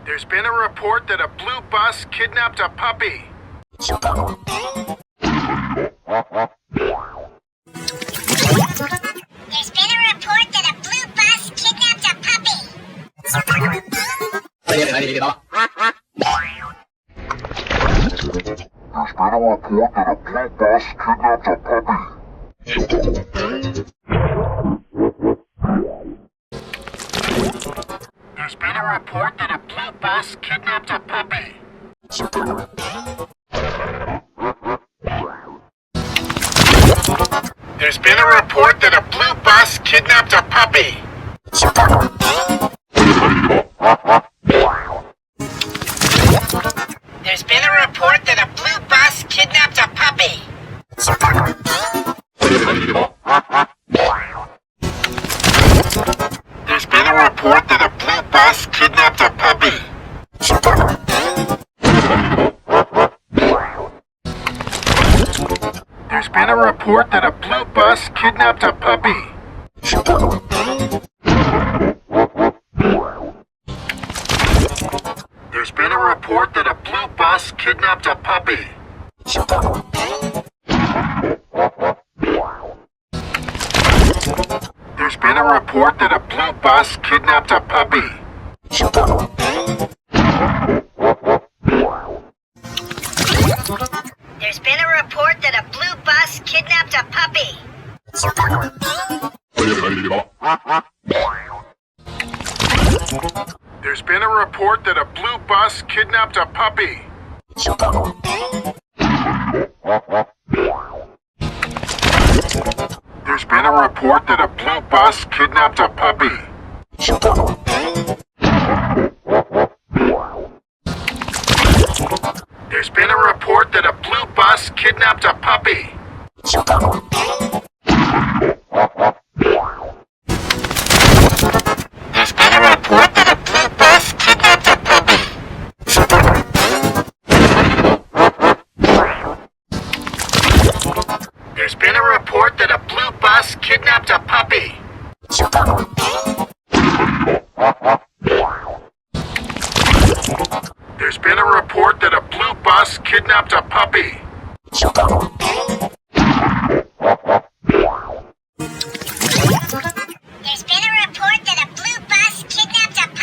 There's been a report that a blue bus kidnapped a puppy. Csupo. There's been a report that a blue bus kidnapped a puppy. Csupo. There's been a report that a blue bus kidnapped a puppy. There's been a report that a blue bus kidnapped a puppy. There's been a report that a blue bus kidnapped a puppy. There's been a report that a blue bus kidnapped a puppy. There's been a report that a blue bus kidnapped a puppy. There's been a report that a blue bus kidnapped a puppy. There's been a report that a blue bus kidnapped a puppy. There's been a report that a blue bus kidnapped a puppy. There's been a report that a blue bus kidnapped a puppy. There's been a report that a blue bus kidnapped a puppy. There's been a report that a blue bus kidnapped a puppy. There's been a report that a blue bus kidnapped a puppy. There's been a report that a blue bus kidnapped a puppy. There's been a report that a blue bus kidnapped a puppy. There's been a report that a blue bus kidnapped a puppy. There's been a report that a blue bus kidnapped a puppy.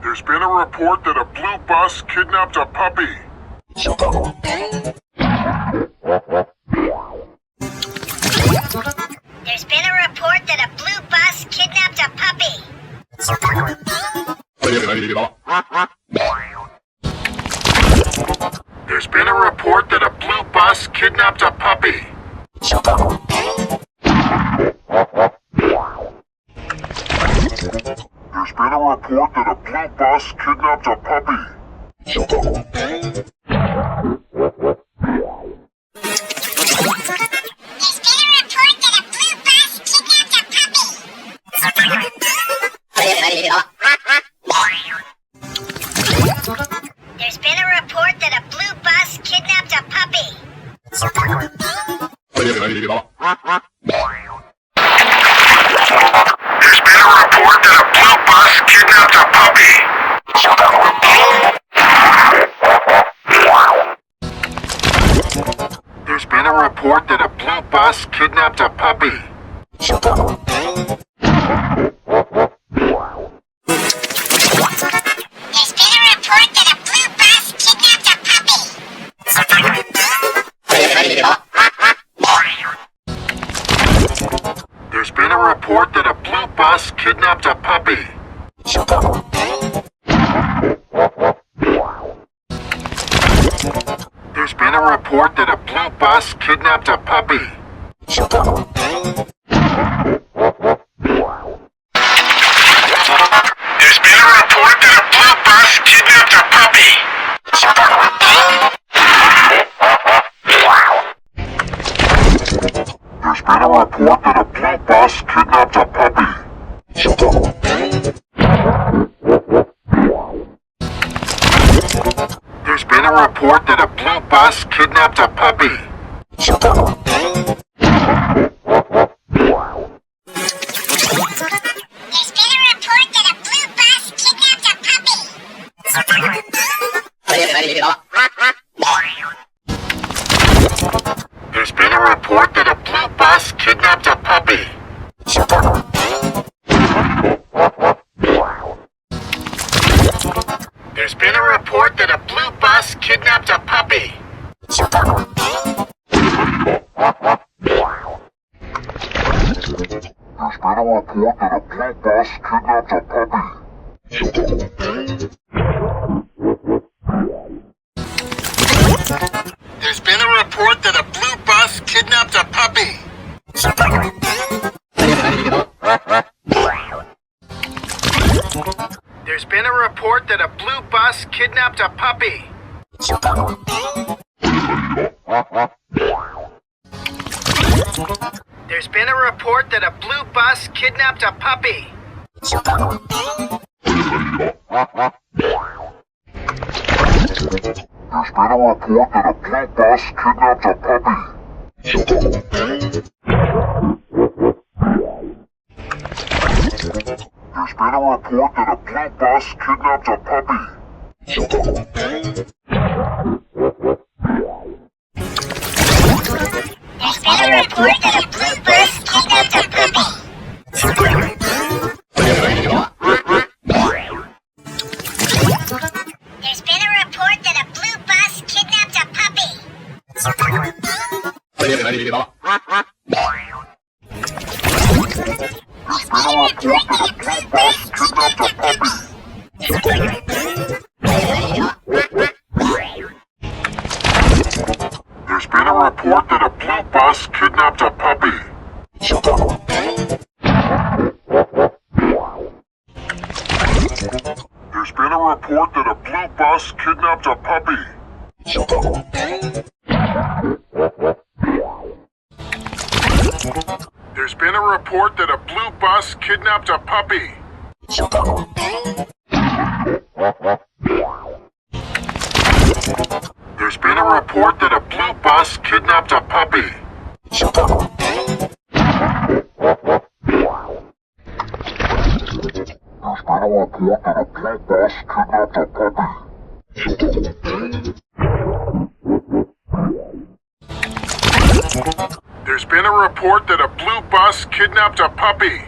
There's been a report that a blue bus kidnapped a puppy. There's been a report that a blue bus kidnapped a puppy. There's been a report that a blue bus kidnapped a puppy. There's been a report that a blue bus kidnapped a puppy. There's been a report that a blue bus kidnapped a puppy. There's been a report that a blue bus kidnapped a puppy. There's been a report that a blue bus kidnapped a puppy. There's been a report that a blue bus kidnapped a puppy. There's been a report that a blue bus kidnapped a puppy. There's been a report that a blue bus kidnapped a puppy. There's been a report that a blue bus kidnapped a puppy. There's been a report that a blue bus kidnapped a puppy. There's been a report that a blue bus kidnapped a puppy. There's been a report that a blue bus kidnapped a puppy. report that a blue bus kidnapped a puppy. There's been a report that a blue bus kidnapped a puppy. There's been a report that a blue bus kidnapped a puppy. There's been a report that a blue bus kidnapped a puppy. There's been a report that a blue bus kidnapped a puppy. There's been a report that a blue bus kidnapped a puppy. There's been a report that a blue bus kidnapped a puppy. There's been a report that a blue bus kidnapped a puppy. There's been a report that a blue bus kidnapped a puppy. There's been a report that a blue bus kidnapped a puppy. There's been a report that a blue bus kidnapped a puppy. There's been a report that a blue bus kidnapped a puppy. There's been a report that a blue bus kidnapped a puppy. There's been a report that a blue bus kidnapped a puppy. There's been a report that a blue bus kidnapped a puppy. There's been a report that a blue bus kidnapped a puppy. There's been a report that a blue bus kidnapped a puppy.